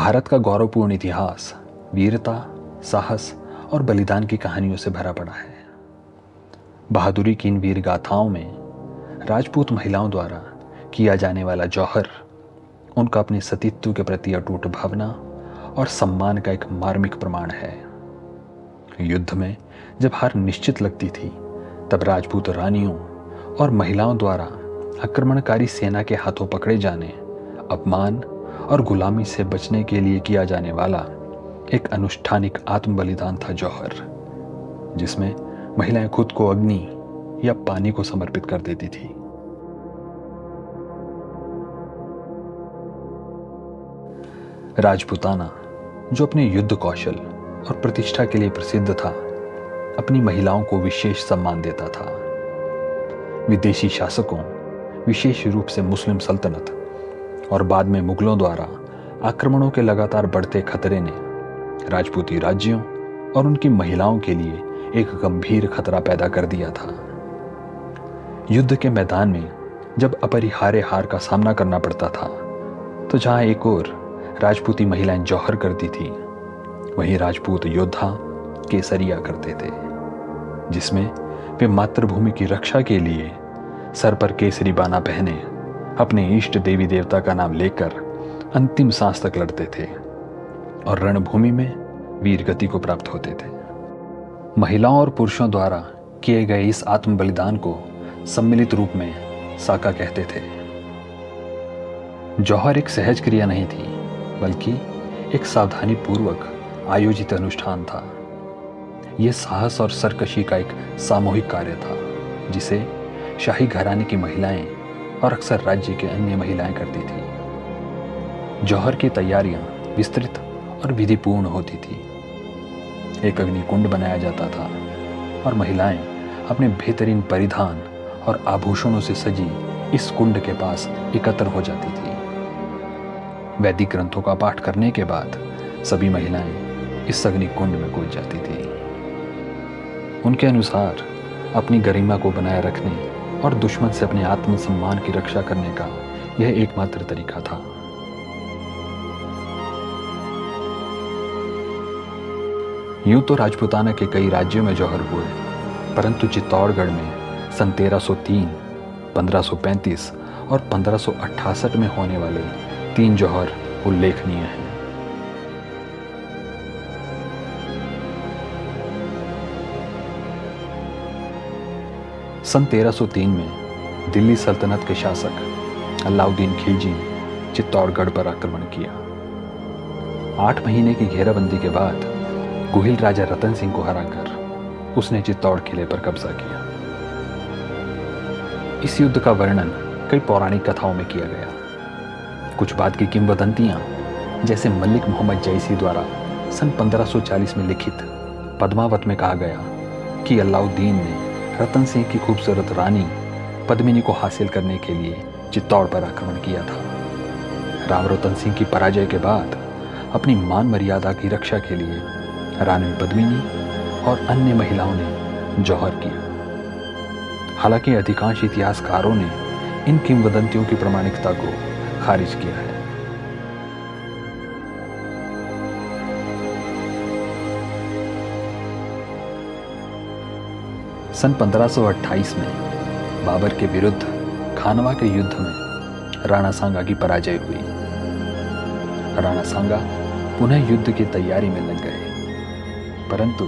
भारत का गौरवपूर्ण इतिहास वीरता, साहस और बलिदान की कहानियों से भरा पड़ा है। बहादुरी की इन वीर गाथाओं में राजपूत महिलाओं द्वारा किया जाने वाला जौहर उनका अपने सतीत्व के प्रति अटूट भावना और सम्मान का एक मार्मिक प्रमाण है। युद्ध में जब हार निश्चित लगती थी, तब राजपूत रानियों और महिलाओं द्वारा आक्रमणकारी सेना के हाथों पकड़े जाने, अपमान और गुलामी से बचने के लिए किया जाने वाला एक अनुष्ठानिक आत्म बलिदान था जौहर, जिसमें महिलाएं खुद को अग्नि या पानी को समर्पित कर देती थी। राजपूताना, जो अपने युद्ध कौशल और प्रतिष्ठा के लिए प्रसिद्ध था, अपनी महिलाओं को विशेष सम्मान देता था। विदेशी शासकों, विशेष रूप से मुस्लिम सल्तनत और बाद में मुगलों द्वारा आक्रमणों के लगातार बढ़ते खतरे ने राजपूती राज्यों और उनकी महिलाओं के लिए एक गंभीर खतरा पैदा कर दिया था। युद्ध के मैदान में जब अपरिहार्य हार का सामना करना पड़ता था, तो जहां एक ओर राजपूती महिलाएं जौहर करती थी, वहीं राजपूत योद्धा केसरिया करते थे, जिसमें वे मातृभूमि की रक्षा के लिए सर पर केसरी बाना पहने अपने इष्ट देवी देवता का नाम लेकर अंतिम सांस तक लड़ते थे और रणभूमि में वीर गति को प्राप्त होते थे। महिलाओं और पुरुषों द्वारा किए गए इस आत्म बलिदान को सम्मिलित रूप में साका कहते थे। जौहर एक सहज क्रिया नहीं थी, बल्कि एक सावधानी पूर्वक आयोजित अनुष्ठान था। यह साहस और सरकशी का एक सामूहिक कार्य था, जिसे शाही घराने की महिलाएं और अक्सर राज्य के अन्य महिलाएं करती थी। जौहर की तैयारियां विस्तृत और विधिपूर्ण होती थी। एक अग्निकुंड बनाया जाता था और महिलाएं अपने बेहतरीन परिधान और आभूषणों से सजी इस कुंड के पास एकत्र हो जाती थी। वैदिक ग्रंथों का पाठ करने के बाद सभी महिलाएं इस अग्निकुंड में कूद जाती थी। उनके अनुसार अपनी गरिमा को बनाए रखने और दुश्मन से अपने आत्मसम्मान की रक्षा करने का यह एकमात्र तरीका था। यूं तो राजपूताना के कई राज्यों में जौहर हुए, परंतु चित्तौड़गढ़ में सन 1303, 1535 और 1568 में होने वाले 3 जौहर उल्लेखनीय हैं। सन 1303 में दिल्ली सल्तनत के शासक अलाउद्दीन खिलजी ने चित्तौड़गढ़ पर आक्रमण किया। 8 महीने की घेराबंदी के बाद गुहिल राजा रतन सिंह को हराकर उसने चित्तौड़ किले पर कब्जा किया। इस युद्ध का वर्णन कई पौराणिक कथाओं में किया गया। कुछ बात की किंवदंतियां, जैसे मलिक मोहम्मद जैसी द्वारा सन 1540 में लिखित पद्मावत में कहा गया कि अलाउद्दीन ने रतन सिंह की खूबसूरत रानी पद्मिनी को हासिल करने के लिए चित्तौड़ पर आक्रमण किया था। राव रतन सिंह की पराजय के बाद अपनी मान मर्यादा की रक्षा के लिए रानी पद्मिनी और अन्य महिलाओं ने जौहर किया। हालांकि अधिकांश इतिहासकारों ने इन किंवदंतियों की प्रामाणिकता को खारिज किया है। सन 1528 में बाबर के विरुद्ध खानवा के युद्ध में राणा सांगा की पराजय हुई। राणा सांगा पुनः युद्ध की तैयारी में लग गए, परंतु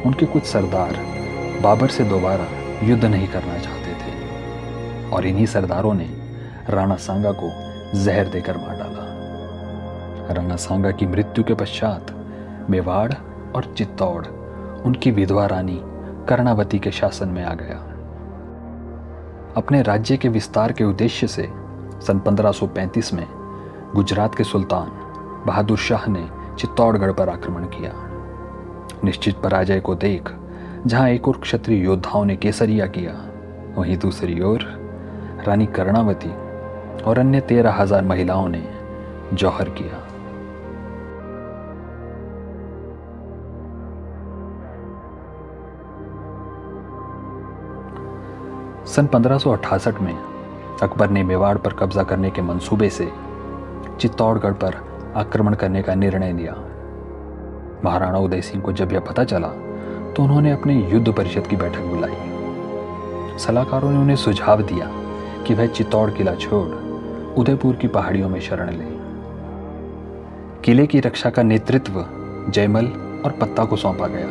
उनके कुछ सरदार बाबर से दोबारा युद्ध नहीं करना चाहते थे और इन्हीं सरदारों ने राणा सांगा को जहर देकर मार डाला। राणा सांगा की मृत्यु के पश्चात मेवाड़ और चित्तौड़ उनकी विधवा रानी कर्णावती के शासन में आ गया। अपने राज्य के विस्तार के उद्देश्य से सन 1535 में गुजरात के सुल्तान बहादुर शाह ने चित्तौड़गढ़ पर आक्रमण किया। निश्चित पराजय को देख जहां एक और क्षत्रिय योद्धाओं ने केसरिया किया, वहीं दूसरी ओर रानी कर्णावती और अन्य 13,000 महिलाओं ने जौहर किया। सन 1568 में अकबर ने मेवाड़ पर कब्जा करने के मंसूबे से चित्तौड़गढ़ पर आक्रमण करने का निर्णय लिया। महाराणा उदय सिंह को जब यह पता चला तो उन्होंने अपने युद्ध परिषद की बैठक बुलाई। सलाहकारों ने उन्हें सुझाव दिया कि वह चित्तौड़ किला छोड़ उदयपुर की पहाड़ियों में शरण ले। किले की रक्षा का नेतृत्व जयमल और पत्ता को सौंपा गया।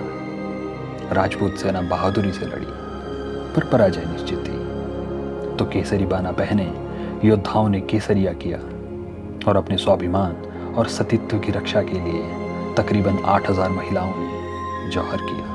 राजपूत सेना बहादुरी से लड़ी, पर पराजय निश्चित थी। तो केसरी बाना पहने योद्धाओं ने केसरिया किया और अपने स्वाभिमान और सतीत्व की रक्षा के लिए तकरीबन 8,000 महिलाओं ने जौहर किया।